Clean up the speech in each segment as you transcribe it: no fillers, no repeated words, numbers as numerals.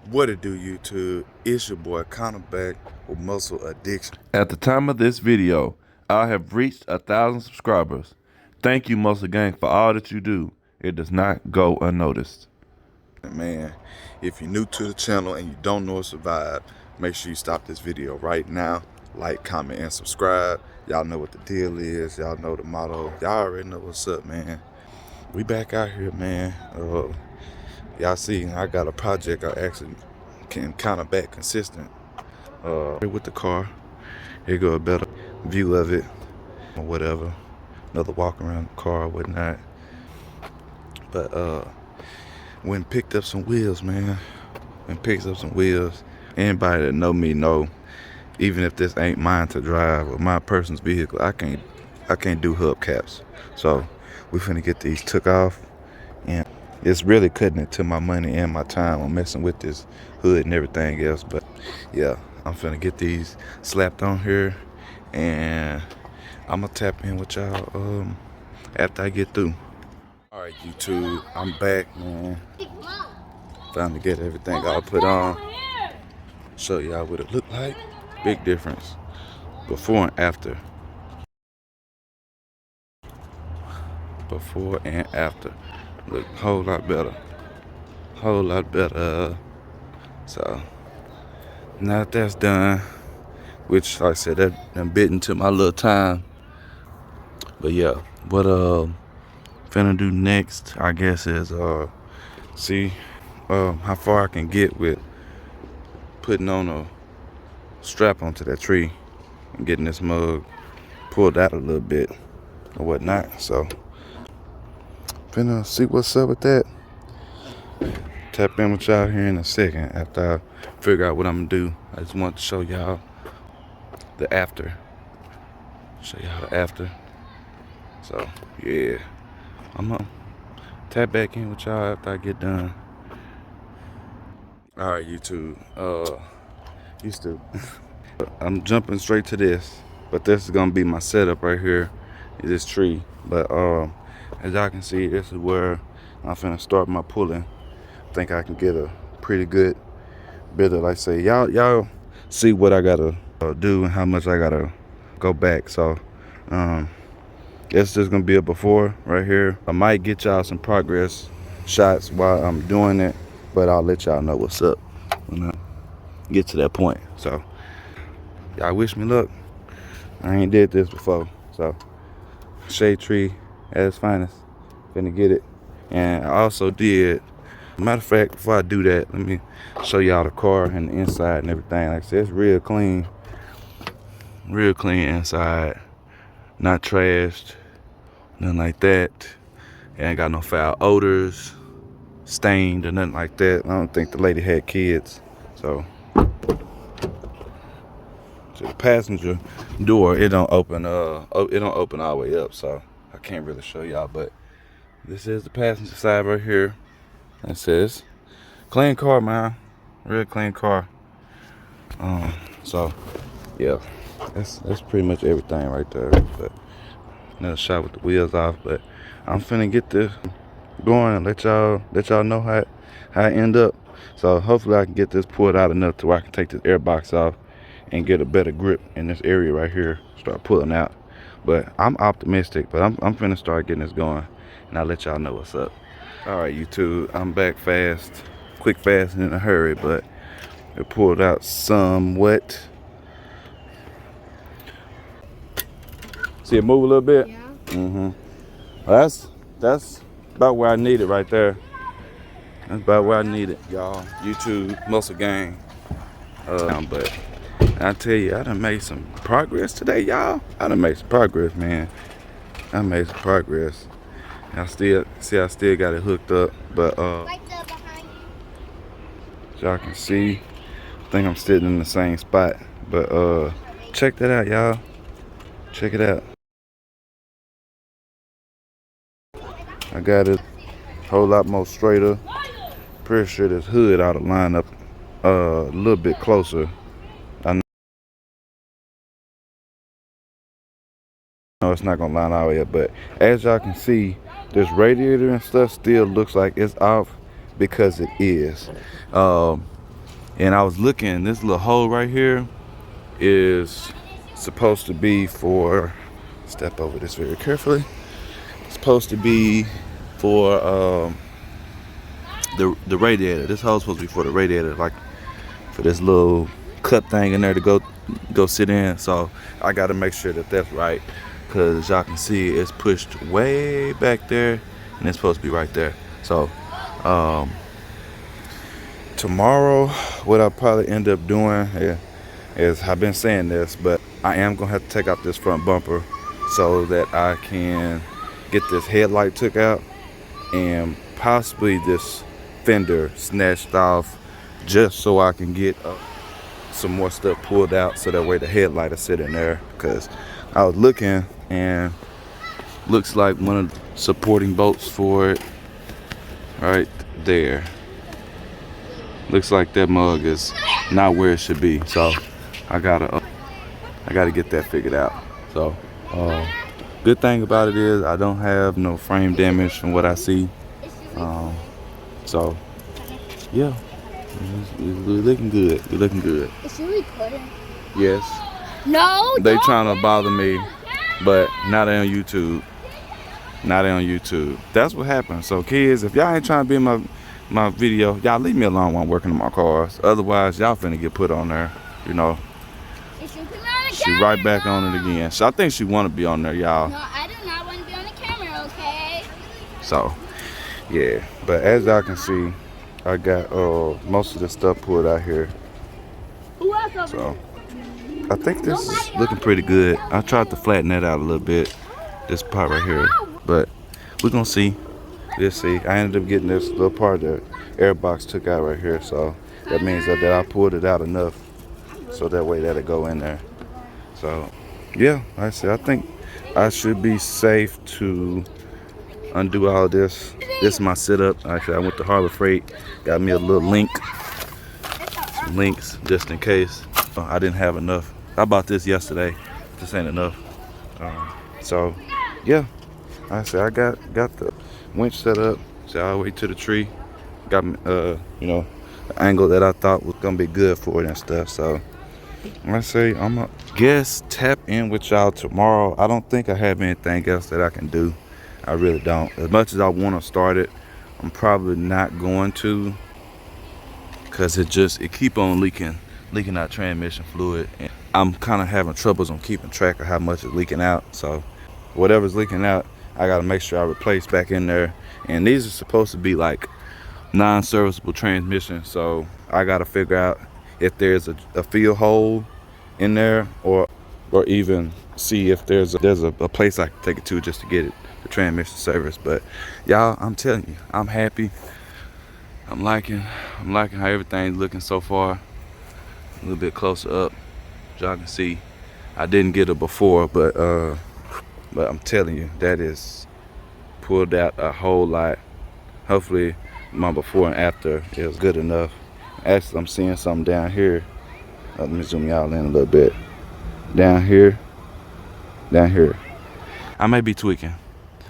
What it do, YouTube? It's your boy Connor back with Muscle Addiction. At the time of this video, I have reached 1,000 subscribers. Thank you, Muscle Gang, for all that you do. It does not go unnoticed. Man, if you're new to the channel and you don't know what to vibe, make sure you stop this video right now. Like, comment, and subscribe. Y'all know what the deal is. Y'all know the motto. Y'all already know what's up, man. We back out here, man. Y'all see, I got a project I actually can kind of back consistent. With the car, here go a better view of it, or whatever. Another walk around the car or whatnot. But went and picked up some wheels, man. And picked up some wheels. Anybody that know me know, even if this ain't mine to drive or my person's vehicle, I can't do hubcaps. So we finna get these took off, and it's really cutting it to my money and my time on messing with this hood and everything else. But yeah, I'm finna get these slapped on here, and I'm gonna tap in with y'all after I get through. All right, YouTube, I'm back, man. Time to get everything all put on. Show y'all what it look like. Big difference before and after. Before and after. Look a whole lot better. Whole lot better. So now that that's done, which like I said, that done bit into my little time. But yeah, what finna do next, I guess, is see how far I can get with putting on a strap onto that tree and getting this mug pulled out a little bit or whatnot. So finna see what's up with that. Tap in with y'all here in a second after I figure out what I'm gonna do. I just want to show y'all the after. Show y'all the after. So yeah, I'm gonna tap back in with y'all after I get done. All right, YouTube. Used to. I'm jumping straight to this, but this is gonna be my setup right here. Is this tree? But as y'all can see, this is where I'm finna start my pulling. Think I can get a pretty good bit of, like say, y'all see what I gotta do and how much I gotta go back. So it's just gonna be a before right here. I might get y'all some progress shots while I'm doing it, but I'll let y'all know what's up when I get to that point. So y'all wish me luck. I ain't did this before, so shade tree at its finest. Finna get it. And I also did, matter of fact, before I do that, let me show y'all the car and the inside and everything. Like I said, it's real clean inside, not trashed, nothing like that. Ain't got no foul odors, stained or nothing like that. I don't think the lady had kids. So the passenger door, it don't open all the way up, so I can't really show y'all. But this is the passenger side right here. It says clean car, man, real clean car. So yeah, that's pretty much everything right there. But another shot with the wheels off. But I'm finna get this going and let y'all know how I end up. So hopefully I can get this pulled out enough to where I can take this air box off and get a better grip in this area right here. Start pulling out. But I'm optimistic. But I'm finna start getting this going, and I'll let y'all know what's up. All right, YouTube, I'm back fast, quick, fast, and in a hurry. But it pulled out somewhat. See it move a little bit? Yeah. Well, that's about where I need it right there. That's about where I need it, y'all. YouTube, Muscle Gang. But I tell you, I done made some progress today, y'all. I done made some progress, man. I made some progress. I still got it hooked up, but y'all can see, I think I'm sitting in the same spot. But check that out, y'all. Check it out. I got it a whole lot more straighter. Pretty sure this hood ought to line up a little bit closer. I know it's not gonna line all the way up, but as y'all can see, this radiator and stuff still looks like it's off, because it is. And I was looking, this little hole right here is supposed to be for, step over this very carefully. It's supposed to be for the radiator. This hole's supposed to be for the radiator, like for this little cup thing in there to go sit in. So I got to make sure that that's right, because as y'all can see, it's pushed way back there, and it's supposed to be right there. So tomorrow, what I'll probably end up doing is I've been saying this, but I am gonna have to take out this front bumper so that I can get this headlight took out and possibly this fender snatched off, just so I can get some more stuff pulled out, so that way the headlight will sit in there. Because I was looking, and looks like one of the supporting bolts for it right there, looks like that mug is not where it should be. So I gotta get that figured out. So good thing about it is I don't have no frame damage from what I see. So yeah, we're looking good. We're looking good. Is you recording? Yes. No. They trying to bother me, but now they on YouTube. Now they on YouTube. That's what happens. So kids, if y'all ain't trying to be in my video, y'all leave me alone while I'm working on my cars. Otherwise, y'all finna get put on there. You know. She right back on it again. So I think she want to be on there, y'all. No, I do not want to be on the camera, okay? So yeah, but as y'all can see, I got most of the stuff pulled out here. So I think this is looking pretty good. I tried to flatten that out a little bit, this part right here, but we're gonna see. We'll see. I ended up getting this little part that air box took out right here, so that means that I pulled it out enough so that way that'll go in there. So yeah, like I said, I think I should be safe to undo all this. This is my setup. Actually, I went to Harbor Freight, got me a little link, some links just in case I didn't have enough. I bought this yesterday. This ain't enough. So yeah, like I said, I got the winch set up. So all the way to the tree. Got me, you know, the angle that I thought was gonna be good for it and stuff. So I say I'm gonna guess tap in with y'all tomorrow. I don't think I have anything else that I can do. I really don't. As much as I want to start it, I'm probably not going to, because it keep on leaking out transmission fluid, and I'm kind of having troubles on keeping track of how much is leaking out. So whatever's leaking out, I got to make sure I replace back in there. And these are supposed to be like non-serviceable transmissions, so I got to figure out if there's a field hole in there, or even see if there's a place I can take it to just to get it the transmission service. But y'all, I'm telling you, I'm happy. I'm liking how everything's looking so far. A little bit closer up, y'all can see. I didn't get it before, but I'm telling you, that is pulled out a whole lot. Hopefully my before and after is good enough. Actually, I'm seeing something down here. Let me zoom y'all in a little bit. Down here. I may be tweaking,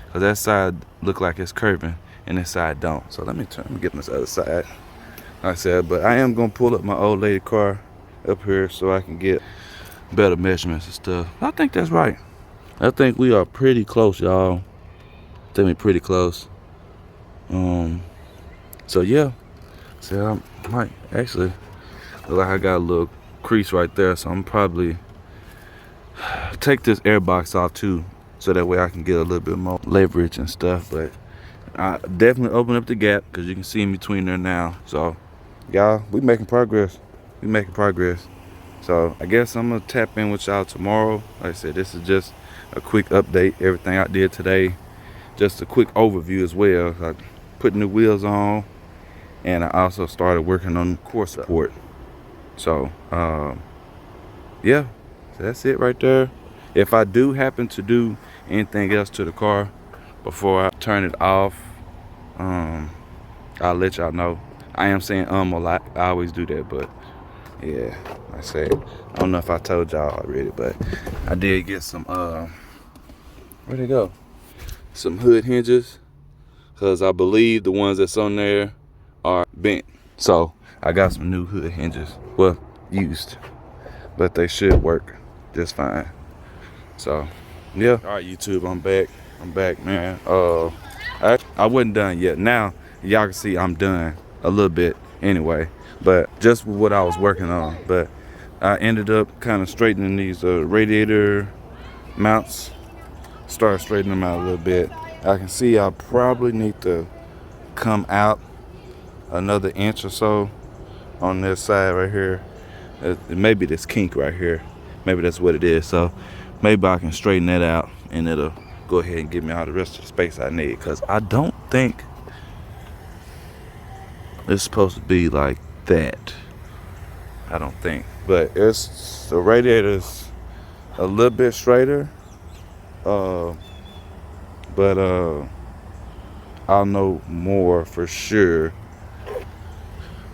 because that side look like it's curving and this side don't. So let me get on this other side. Like I said, but I am gonna pull up my old lady car up here so I can get better measurements and stuff. I think that's right. I think we are pretty close, y'all. I think we're pretty close. So yeah. So I might actually look like I got a little crease right there, so I'm probably take this air box off too, so that way I can get a little bit more leverage and stuff. But I definitely open up the gap, because you can see in between there now. So y'all, we making progress. So I guess I'm gonna tap in with y'all tomorrow. Like I said, this is just a quick update, everything I did today, just a quick overview as well. I put new wheels on, and I also started working on core support. So yeah, so that's it right there. If I do happen to do anything else to the car before I turn it off, I'll let y'all know. I am saying a lot. I always do that, but yeah, like I said, I don't know if I told y'all already, but I did get some where'd they go? Some hood hinges, because I believe the ones that's on there are bent. So I got some new hood hinges. Well, used. But they should work just fine. So, yeah. All right, YouTube, I'm back, man. I wasn't done yet. Now, y'all can see I'm done a little bit anyway. But just with what I was working on. But I ended up kind of straightening these radiator mounts. Started straightening them out a little bit. I can see I probably need to come out another inch or so on this side right here. Maybe this kink right here. Maybe that's what it is. So maybe I can straighten that out and it'll go ahead and give me all the rest of the space I need. Because I don't think it's supposed to be like that. I don't think. But it's the radiator's a little bit straighter. But I'll know more for sure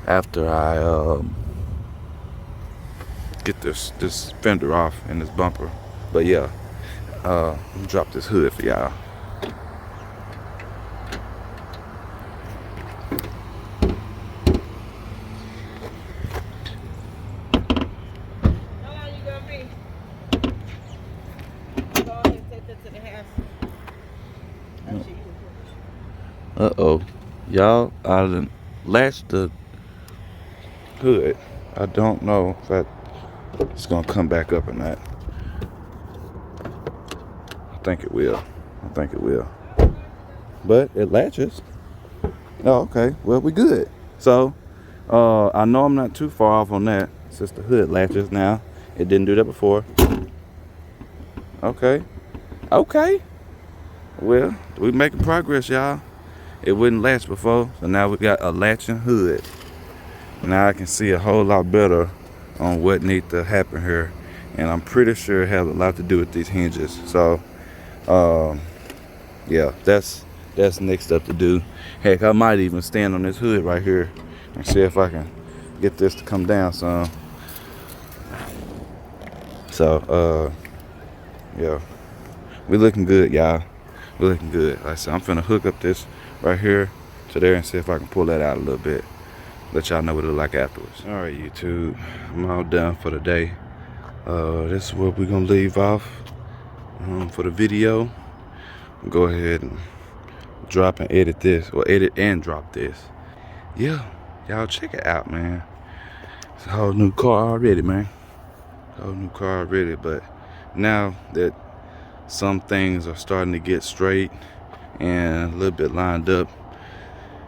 after I get this fender off and this bumper. But yeah, let me drop this hood for y'all. How long you gonna be? Go ahead and take that to the house. Uh-oh. Y'all, I done latched the hood. I don't know if it's gonna come back up or not. I think it will. But it latches. Oh, okay. Well, we good. So, I know I'm not too far off on that. Since the hood latches now. It didn't do that before. Okay. Well, we making progress, y'all. It wouldn't latch before, so now we got a latching hood. Now I can see a whole lot better on what needs to happen here, and I'm pretty sure it has a lot to do with these hinges. So, yeah, that's next up to do. Heck, I might even stand on this hood right here and see if I can get this to come down some. So, yeah, we looking good, y'all. We're looking good. Like I said, I'm finna hook up this right here to there and see if I can pull that out a little bit. Let y'all know what it look like afterwards. All right, YouTube, I'm all done for the day. This is where we're gonna leave off for the video. Go ahead and drop and edit this, or edit and drop this. Yeah, y'all check it out, man. It's a whole new car already, man. Whole new car already, but now that some things are starting to get straight and a little bit lined up,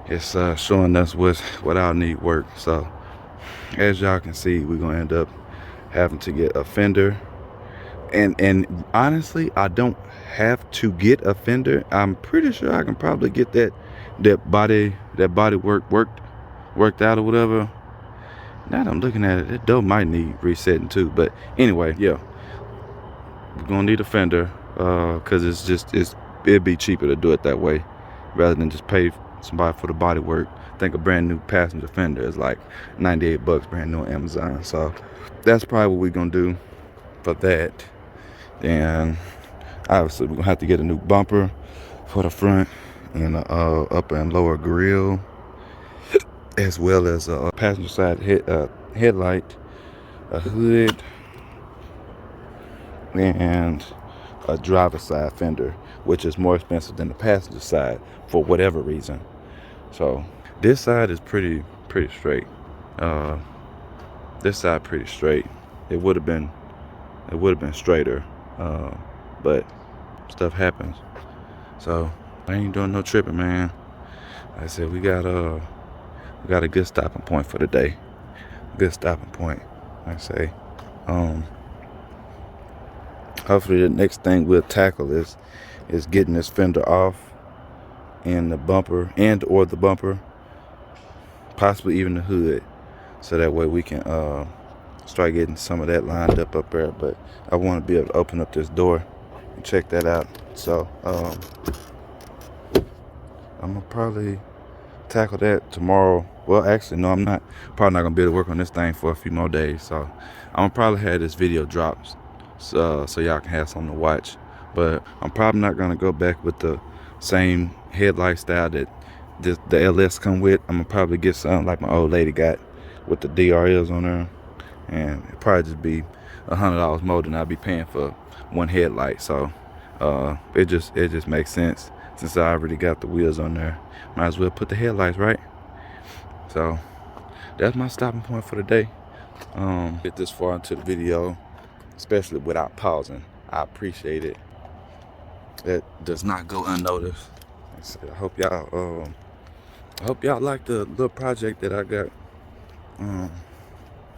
it's showing us what I'll need work. So as y'all can see, we're gonna end up having to get a fender, and honestly, I don't have to get a fender. I'm pretty sure I can probably get that body worked out or whatever. Now that I'm looking at it, that door might need resetting too. But anyway, yeah, we're gonna need a fender because it'd be cheaper to do it that way rather than just pay somebody for the body work. I think a brand new passenger fender is like $98 brand new on Amazon. So that's probably what we're gonna do for that. And obviously we're gonna have to get a new bumper for the front and a upper and lower grille, as well as a passenger side headlight, a hood, and a driver side fender, which is more expensive than the passenger side for whatever reason. So this side is pretty straight. This side pretty straight. It would have been straighter, but stuff happens. So I ain't doing no tripping, man. Like I said, we got a good stopping point for the day. Good stopping point, I say. Hopefully the next thing we'll tackle is getting this fender off and the bumper or the bumper, possibly even the hood, so that way we can start getting some of that lined up there. But I want to be able to open up this door and check that out. So I'm gonna probably tackle that tomorrow. Well, actually, no, I'm not. Probably not gonna be able to work on this thing for a few more days. So I'm gonna probably have this video dropped so y'all can have something to watch. But I'm probably not gonna go back with the same headlight style that the LS come with. I'm gonna probably get something like my old lady got, with the DRLs on there, and it'd probably just be $100 more than I'd be paying for one headlight. So it just makes sense, since I already got the wheels on there. Might as well put the headlights, right? So that's my stopping point for the day. Get this far into the video, especially without pausing, I appreciate it. That does not go unnoticed. I hope y'all like the little project that I got.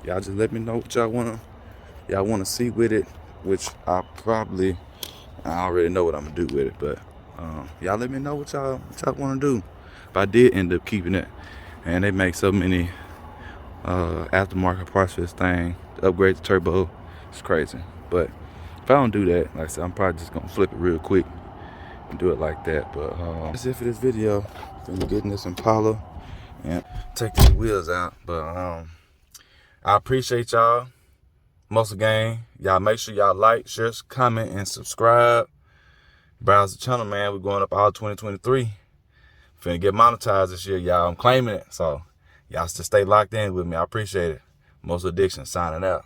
Y'all just let me know what y'all wanna see with it, which I already know what I'm gonna do with it, but y'all let me know what y'all wanna do. If I did end up keeping it, and they make so many aftermarket parts for this thing to upgrade the turbo, it's crazy. But if I don't do that, like I said, I'm probably just gonna flip it real quick and do it like that. But that's it for this video. I'm getting this Impala and take these wheels out. But I appreciate y'all. Most of the game, y'all make sure y'all like, share, comment, and subscribe. Browse the channel, man. We're going up all 2023. Finna get monetized this year, y'all. I'm claiming it. So y'all just stay locked in with me. I appreciate it. Most Addiction signing out.